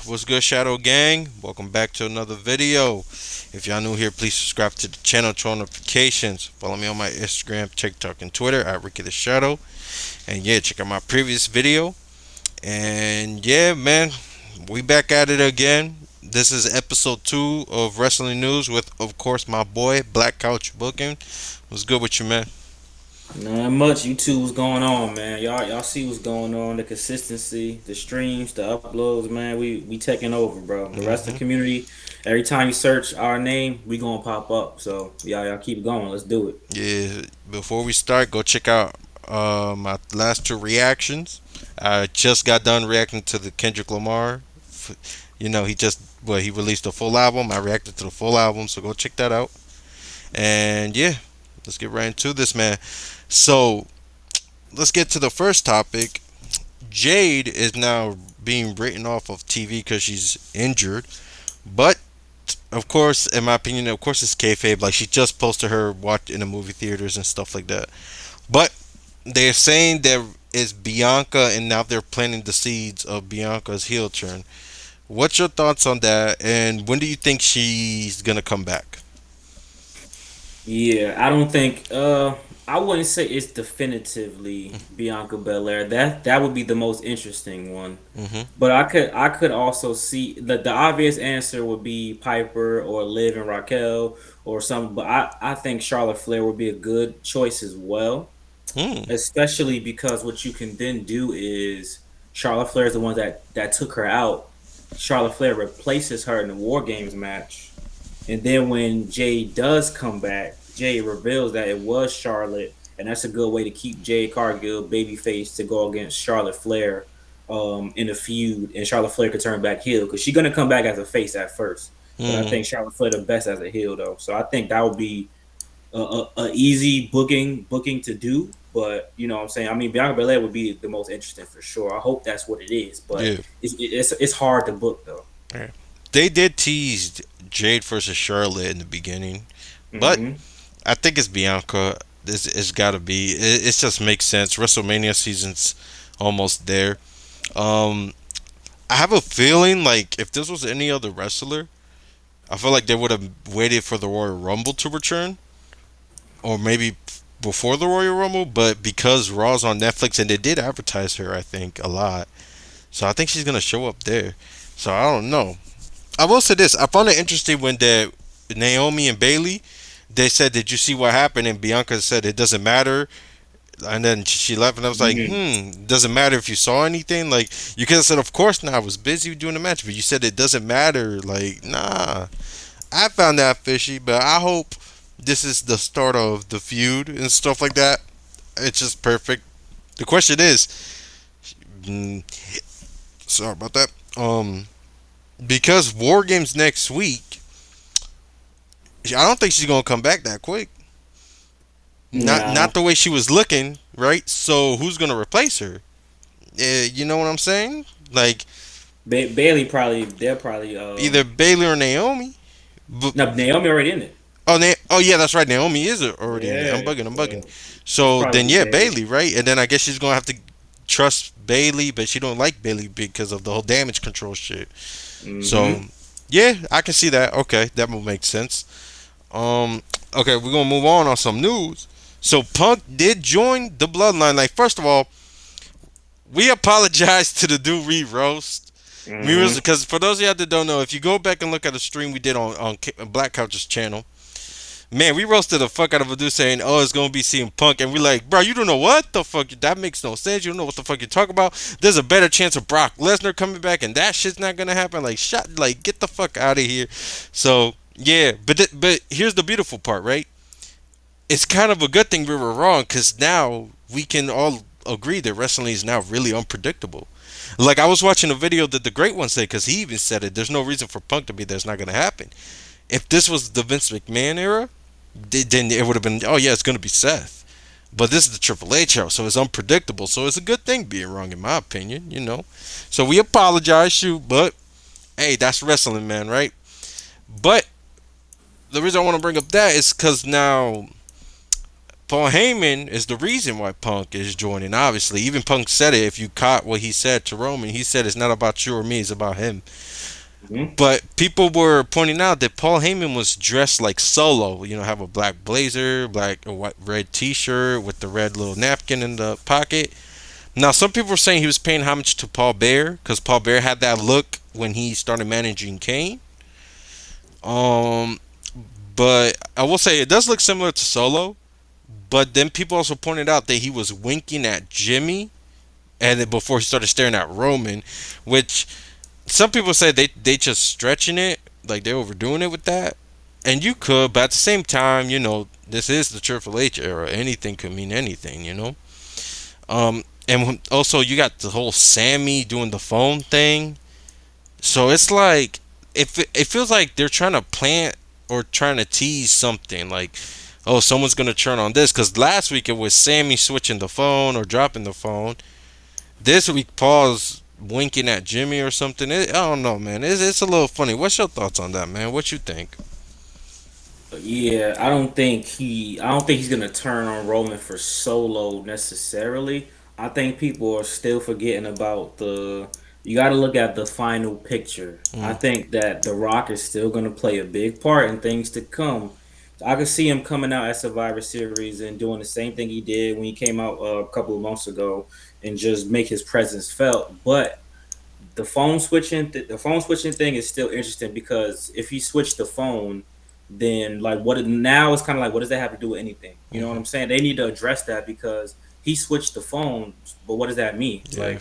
What's good, Shadow Gang? Welcome back to another video. If y'all new here, please subscribe to the channel, turn on notifications. Follow me on my Instagram, TikTok, and Twitter at Ricky the Shadow. And yeah, check out my previous video. And yeah, man, we back at it again. This is episode 2 of Wrestling News with, of course, my boy Black Couch Booking. What's good with you, man? Not much. You two, what's going on, man? Y'all see what's going on? The consistency, the streams, the uploads, man. We taking over, bro. The rest of hmm the community. Every time you search our name, we gonna pop up. So y'all keep going. Let's do it. Yeah, before we start, go check out my last two reactions. I just got done reacting to the Kendrick Lamar. He just he released a full album. I reacted to the full album, so go check that out. And yeah, let's get right into this, man. So let's get to the first topic. Jade is now being written off of TV because she's injured, but of course, in my opinion, of course, it's kayfabe. Like she just posted her watch in the movie theaters and stuff like that. But they're saying there is Bianca, and now they're planting the seeds of Bianca's heel turn. What's your thoughts on that? And when do you think she's gonna come back? Yeah, I don't think. I wouldn't say it's definitively Bianca Belair. That would be the most interesting one. hmm But I could also see the obvious answer would be Piper or Liv and Raquel or something. But I think Charlotte Flair would be a good choice as well, Hmm. especially because what you can then do is Charlotte Flair is the one that took her out. Charlotte Flair replaces her in the War Games match, and then when Jay does come back, Jay reveals that it was Charlotte, and that's a good way to keep Jade Cargill babyface to go against Charlotte Flair in a feud, and Charlotte Flair could turn back heel because she's gonna come back as a face at first. But I Hmm. think Charlotte Flair the best as a heel though, so I think that would be a easy booking to do. But you know what I'm saying. I mean, Bianca Belair would be the most interesting for sure. I hope that's what it is, but Yeah. it's hard to book though. Yeah. They did tease Jade versus Charlotte in the beginning, but Hmm. I think it's Bianca. It's got to be. It just makes sense. WrestleMania season's almost there. Um, I have a feeling like if this was any other wrestler, I feel like they would have waited for the Royal Rumble to return, or maybe before the Royal Rumble. But because Raw's on Netflix and they did advertise her, I think a lot. So I think she's gonna show up there. So I don't know. I will say this: I found it interesting when the Naomi and Bailey they said, "Did you see what happened?" And Bianca said, "It doesn't matter." And then she left, and I was like, Hmm. doesn't matter if you saw anything. Like, you could have said, of course not, I was busy doing the match, but you said it doesn't matter. Like, nah. I found that fishy, but I hope this is the start of the feud and stuff like that. It's just perfect. The question is, mm, sorry about that. Because War Games next week, I don't think she's gonna come back that quick. Not Nah, the way she was looking, right? So who's gonna replace her? You know what I'm saying? Like Bailey probably they'll probably either Bailey or Naomi. But, no, Naomi already in it. oh yeah, that's right. Naomi is already in there. I'm Yeah, bugging. I'm bugging. so it's So then probably yeah, Bailey. Bailey, right? And then I guess she's gonna have to trust Bailey, but she don't like Bailey because of the whole damage control shit. So Hmm. yeah, I can see that. Okay, that will make sense. Um, okay, we're gonna move on some news. So Punk did join the Bloodline. Like first of all, we apologize to the Do Reed roast. We was Hmm. because for those of y'all that don't know, if you go back and look at the stream we did on Black Couch's channel, man, we roasted the fuck out of a dude saying, "Oh, it's gonna be CM Punk," and we like, bro, you don't know what the fuck that makes no sense. You don't know what the fuck you talk about. There's a better chance of Brock Lesnar coming back, and that shit's not gonna happen. Like, like get the fuck out of here. So yeah, but here's the beautiful part, right? It's kind of a good thing we were wrong because now we can all agree that wrestling is now really unpredictable. Like I was watching a video that the Great One said because he even said it. There's no reason for Punk to be there. It's not going to happen. If this was the Vince McMahon era, then it would have been. Oh yeah, it's going to be Seth. But this is the Triple H era, so it's unpredictable. So it's a good thing being wrong, in my opinion. So we apologize, shoot, but hey, that's wrestling, man, right? But the reason I want to bring up that is because now Paul Heyman is the reason why Punk is joining. Obviously, even Punk said it. If you caught what he said to Roman, he said it's not about you or me; it's about him. Hmm. But people were pointing out that Paul Heyman was dressed like Solo. You know, have a black blazer, black or white, red T-shirt with the red little napkin in the pocket. Now, some people were saying he was paying homage to Paul Bear because Paul Bear had that look when he started managing Kane. Um, but I will say it does look similar to Solo. But then people also pointed out that he was winking at Jimmy, and then before he started staring at Roman, which some people say they just stretching it, like they're overdoing it with that. And you could, but at the same time, this is the Triple H era. Anything could mean anything, and also you got the whole Sammy doing the phone thing. So it's like it feels like they're trying to plant or trying to tease something like, oh, someone's gonna turn on this because last week it was Sammy switching the phone or dropping the phone. This week Paul's winking at Jimmy or something. I don't know, man. It's a little funny. What's your thoughts on that, man? What you think? Yeah, I don't think he's gonna turn on Roman for Solo necessarily. I think people are still forgetting about the. You got to look at the final picture. I Mm, think that The Rock is still gonna play a big part in things to come. I could see him coming out at Survivor Series and doing the same thing he did when he came out a couple of months ago and just make his presence felt. But the phone switching thing is still interesting because if he switched the phone, then like what now it's kind of like what does that have to do with anything? You know what hmm. I'm saying? They need to address that because he switched the phone, but what does that mean? Yeah.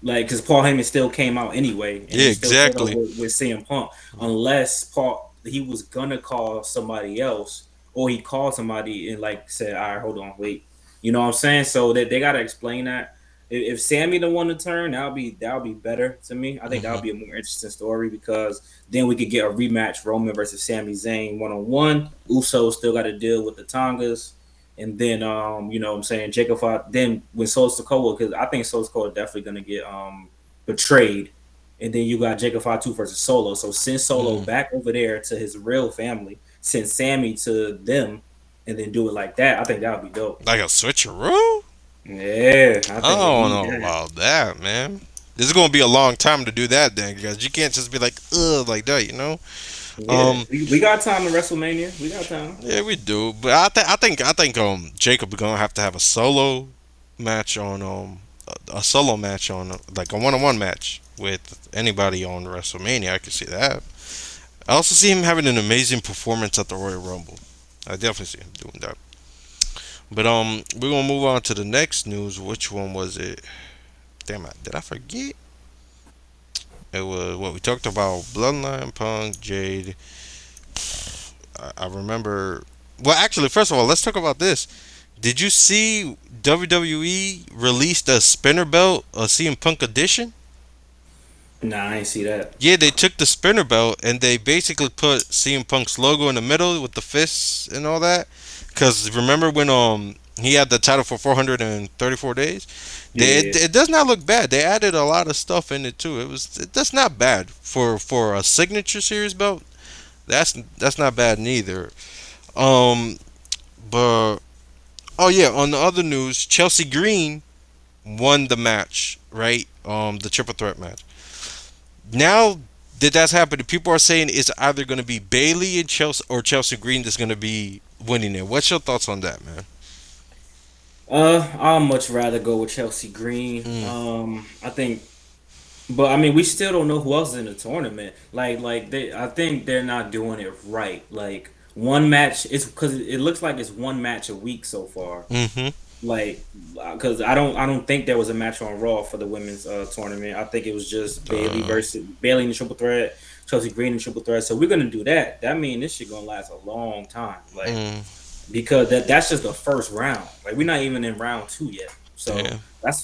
Like because Paul Heyman still came out anyway, and Yeah. he still showed up Exactly. with CM Punk, unless Paul he was gonna call somebody else or he called somebody and like said, all right, hold on, wait, you know what I'm saying? So they gotta explain that. If Sammy the one to turn, that'll be better to me. I think that'll Hmm. be a more interesting story because then we could get a rematch Roman versus Sami Zayn 1-on-1. Uso still got to deal with the Tongas. And then you know what I'm saying, Jacob Fott, then when Sol Sokoa, because I think Sol Sokoa definitely gonna get betrayed. And then you got Jacob Fatu versus Solo. So send Solo Mm. back over there to his real family, send Sammy to them, and then do it like that. I think that would be dope. Like a switcheroo? Yeah, I I think we don't need know that. about that, man. This is gonna be a long time to do that, then, because you can't just be like, ugh, like that. Yeah, Um, we got time to WrestleMania. We got time. yeah, we do, but I think Jacob gonna have to have a solo match on a solo match on like a one-on-one match with anybody on WrestleMania. I can see that. I also see him having an amazing performance at the Royal Rumble. I definitely see him doing that. But we're gonna move on to the next news. Which one was it? Damn it, did I forget? It was what we talked about: Bloodline, Punk, Jade. I remember. Well, actually, first of all, let's talk about this. Did you see WWE released a spinner belt, a CM Punk edition? Nah, I ain't see that. Yeah, they took the spinner belt and they basically put CM Punk's logo in the middle with the fists and all that. Cause remember when he had the title for 434 days? Yeah, It does not look bad. They added a lot of stuff in it too. That's not bad for a signature series belt. That's not bad neither. Um, but oh yeah, on the other news, Chelsea Green won the match, right? The triple threat match. Now that that's happened, people are saying it's either going to be Bailey and Chelsea or Chelsea Green that's going to be winning it. What's your thoughts on that, man? I'll much rather go with Chelsea Green. Mm, I think, but I mean, we still don't know who else is in the tournament. I think they're not doing it right. Like one match, it's because it looks like it's one match a week so far. mm-hmm. Like, because I don't think there was a match on Raw for the women's tournament. I think it was just Uh, Bailey in the triple threat, Chelsea Green in the triple threat. So we're gonna do that. That means this shit gonna last a long time. Like mm, because that's just the first round. Like we're not even in round two yet. So yeah.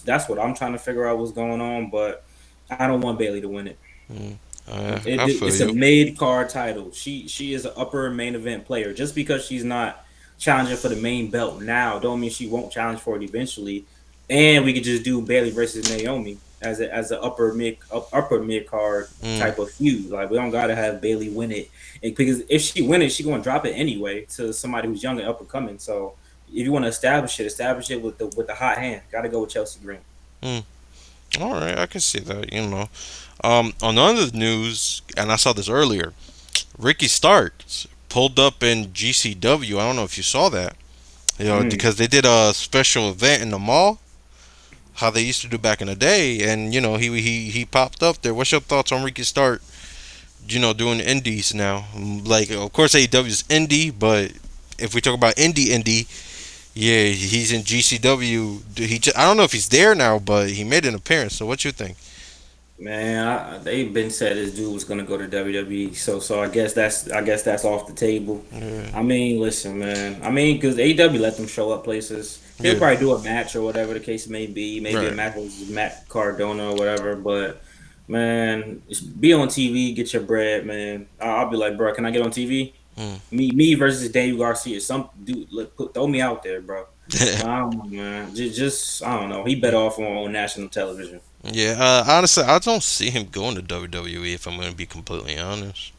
that's what I'm trying to figure out what's going on. But I don't want Bailey to win it. Mm, I feel It's a you. mid card title. She is an upper main event player. Just because she's not challenging for the main belt now, don't mean she won't challenge for it eventually. And we could just do Bailey versus Naomi as a upper mid card Mm, type of feud. Like we don't gotta have Bailey win it, because if she win it, she gonna drop it anyway to somebody who's young and up and coming. So if you want to establish it with the hot hand. Got to go with Chelsea Green. Mm. All right, I can see that. On other news, and I saw this earlier. Ricky Starks pulled up in GCW. I don't know if you saw that. Mm. Because they did a special event in the mall, how they used to do back in the day, and he popped up there. What's your thoughts on Ricky Stark? Doing indies now. Like, of course, AEW is indie, but if we talk about indie, yeah, he's in GCW. I don't know if he's there now, but he made an appearance. So what you think? Man, they've been said this dude was gonna go to WWE, so I guess that's off the table. Yeah, I mean, listen, man. I mean, because AEW let them show up places. He'll yeah, probably do a match or whatever the case may be. Maybe a right. match with Matt Cardona or whatever. But man, be on TV, get your bread, man. I'll be like, bro, can I get on TV? Mm. Me versus Daniel Garcia. Some dude, look, throw me out there, bro. I don't know, man. Just I don't know. He better off on national television. Yeah, honestly, I don't see him going to WWE. If I'm going to be completely honest,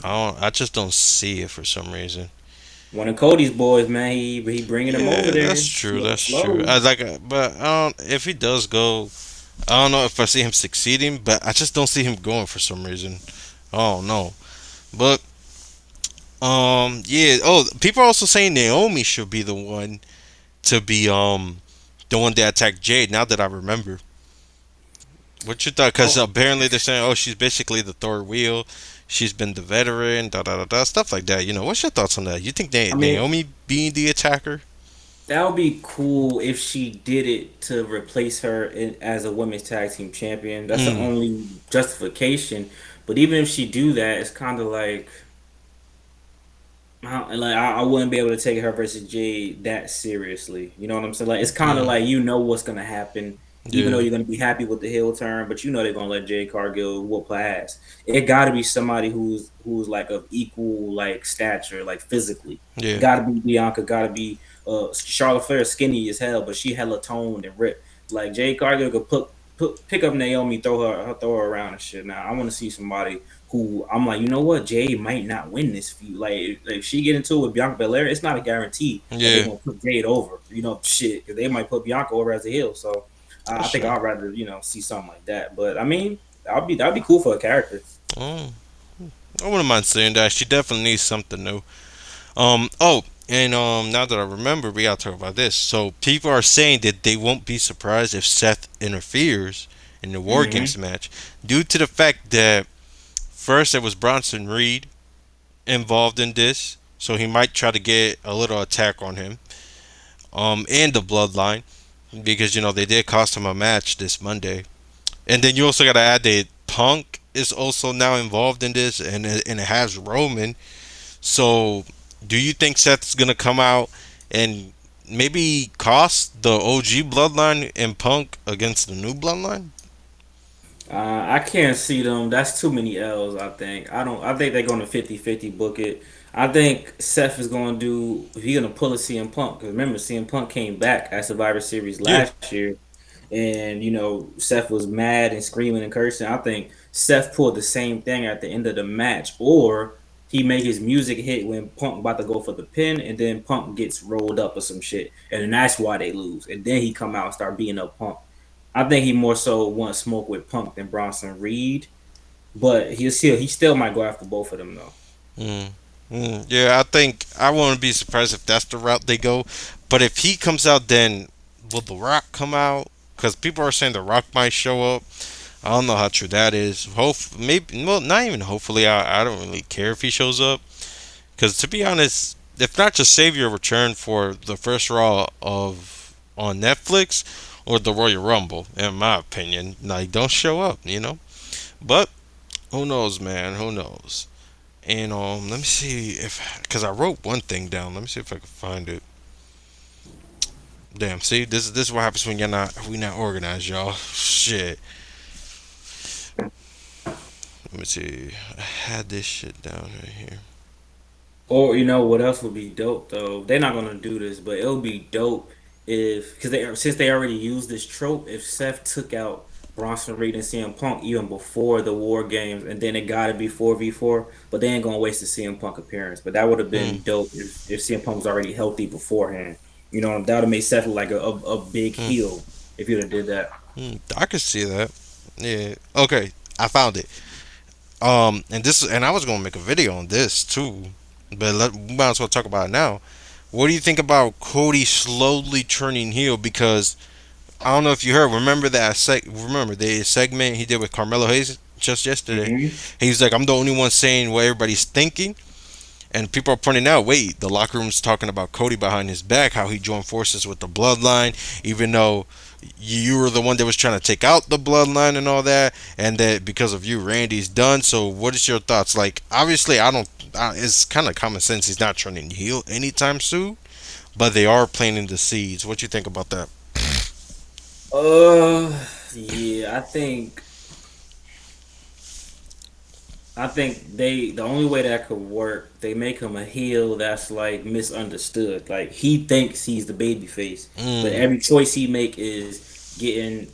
I just don't see it for some reason. One of Cody's boys, man, he bringing him over Yeah, that's there true. That's true. slowly. But I don't. If he does go, I don't know if I see him succeeding. But I just don't see him going for some reason. I don't know. But yeah. Oh, people are also saying Naomi should be the one to be the one that attacked Jade. Now that I remember, what you thought? Because Oh, apparently they're saying, oh, she's basically the third wheel. She's been the veteran. Da da da da. Stuff like that. What's your thoughts on that? You think I mean, Naomi being the attacker? that would be cool if she did it to replace her as a women's tag team champion. That's the Mm. only justification. But even if she do that, it's kind of like I wouldn't be able to take her versus Jade that seriously. You know what I'm saying? Like it's kind of Mm. like what's gonna happen, even though Yeah. you're gonna be happy with the heel turn, but they're gonna let Jade Cargill whoop her ass. It got to be somebody who's like of equal like stature, like physically. Yeah. Got to be Bianca. Got to be Charlotte Flair, skinny as hell, but she hella toned and ripped. Like Jade Cargill could pick up Naomi, throw her around and shit. Now I want to see somebody who I'm like, you know what, Jade might not win this feud. Like, if she get into it with Bianca Belair, it's not a guarantee that they're Yeah. gonna put Jade over. Shit, because they might put Bianca over as a heel. So I That's think true. I'd rather see something like that. But I mean, that'd be cool for a character. Oh, I wouldn't mind saying that. She definitely needs something new. Oh, and now that I remember, we gotta talk about this. So people are saying that they won't be surprised if Seth interferes in the War Games Hmm. match, due to the fact that first there was Bronson Reed involved in this, so he might try to get a little attack on him. And the Bloodline, because they did cost him a match this Monday. And then you also gotta add that Punk is also now involved in this, and it has Roman. So, do you think Seth's gonna come out and maybe cost the OG Bloodline and Punk against the new Bloodline? I can't see them. That's too many L's. I think. I don't. I think they're going to 50-50 book it. I think Seth is going to do. He's going to pull a CM Punk. Because remember, CM Punk came back at Survivor Series Yeah, last year, and Seth was mad and screaming and cursing. I think Seth pulled the same thing at the end of the match, or he made his music hit when Punk about to go for the pin, and then Punk gets rolled up or some shit, and then that's why they lose. And then he come out and start beating up Punk. I think he more so wants smoke with Punk than Bronson Reed, but he still might go after both of them though. mm, yeah. I think I wouldn't be surprised if that's the route they go. But if he comes out, then will The Rock come out? Because people are saying The Rock might show up. I don't know how true that is. Maybe, well, not even hopefully. I don't really care if he shows up. Because to be honest, if not, just save your return for the first Raw of on Netflix or the Royal Rumble. In my opinion, like don't show up, But who knows, man? Who knows? And let me see if because I wrote one thing down. Let me see if I can find it. Damn, see this is what happens when we not organized, y'all. Shit. Let me see. I had this shit down right here. Or what else would be dope though? They're not gonna do this, but it would be dope if because they since they already used this trope, if Seth took out Bronson Reed and CM Punk even before the War Games, and then it got to be 4v4. But they ain't gonna waste the CM Punk appearance. But that would have Mm, been dope if CM Punk was already healthy beforehand. You know, that would have made Seth look like a big mm, heel if you'd have did that. I could see that. Yeah. Okay, I found it. And I was gonna make a video on this too, but we might as well talk about it now. What do you think about Cody slowly turning heel? Because I don't know if you heard. Remember the segment he did with Carmelo Hayes just yesterday. Hmm. He was like, "I'm the only one saying what everybody's thinking." And people are pointing out, wait, the locker room's talking about Cody behind his back, how he joined forces with the bloodline, even though you were the one that was trying to take out the bloodline and all that, and that because of you, Randy's done. So, what is your thoughts? Like, obviously, I don't. It's kind of common sense. He's not turning heel anytime soon, but they are planting the seeds. What you think about that? Uh, yeah, I think the only way that could work, they make him a heel that's like misunderstood. Like he thinks he's the baby face, but Mm, every choice he make is getting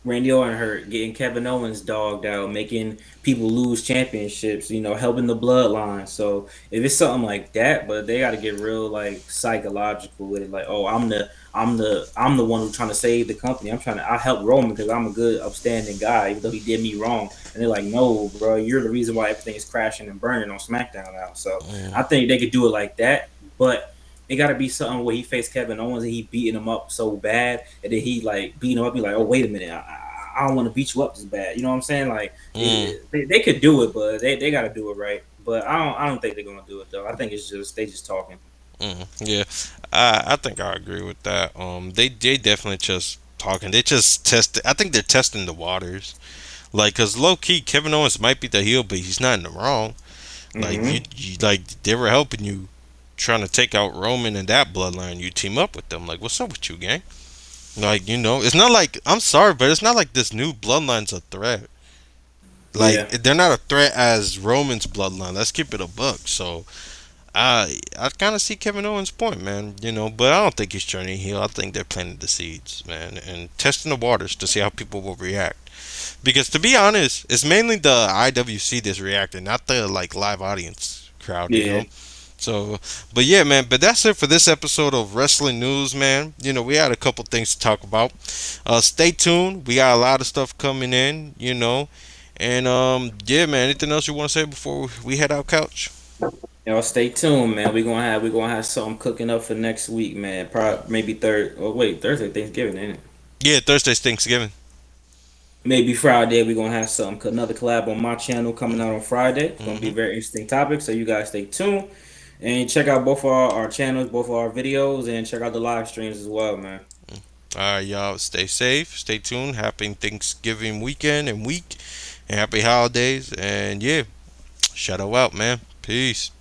Randy Orton hurt, getting Kevin Owens dogged out, making people lose championships, helping the bloodline. So if it's something like that, but they got to get real like psychological with it. Like, oh, I'm the one who's trying to save the company. I help Roman because I'm a good, upstanding guy, even though he did me wrong. And they're like, no, bro, you're the reason why everything is crashing and burning on SmackDown now. So mm, I think they could do it like that, but it got to be something where he faced Kevin Owens and he beating him up so bad, and then he like beating him up. Be like, oh wait a minute, I don't want to beat you up this bad. You know what I'm saying? Like mm, they could do it, but they got to do it right. But I don't think they're gonna do it though. I think it's just they just talking. yeah, I think I agree with that. They definitely just talking. They just test. I think they're testing the waters. Like, cause low key, Kevin Owens might be the heel, but he's not in the wrong. Like Hmm. like they were helping you, trying to take out Roman and that bloodline. You team up with them. Like, what's up with you, gang? Like, it's not like I'm sorry, but it's not like this new bloodline's a threat. Like, Yeah, they're not a threat as Roman's bloodline. Let's keep it a buck. So I kind of see Kevin Owens' point, man. But I don't think he's turning heel. I think they're planting the seeds, man, and testing the waters to see how people will react. Because to be honest, it's mainly the IWC that's reacting, not the like live audience crowd. yeah, So, but yeah, man. But that's it for this episode of Wrestling News, man. We had a couple things to talk about. Stay tuned. We got a lot of stuff coming in. And yeah, man. Anything else you want to say before we head out, couch? y'all stay tuned, man. We gonna have something cooking up for next week, man. Probably maybe third. Oh wait, Thursday Thanksgiving, ain't it? Yeah, Thursday's Thanksgiving. Maybe Friday we gonna have another collab on my channel coming out on Friday. It's gonna be a Mm-hmm. very interesting topic, so you guys stay tuned and check out both our channels, both of our videos, and check out the live streams as well, man. All right, y'all. Stay safe. Stay tuned. Happy Thanksgiving weekend and week, and happy holidays. And yeah, shout out, man. Peace.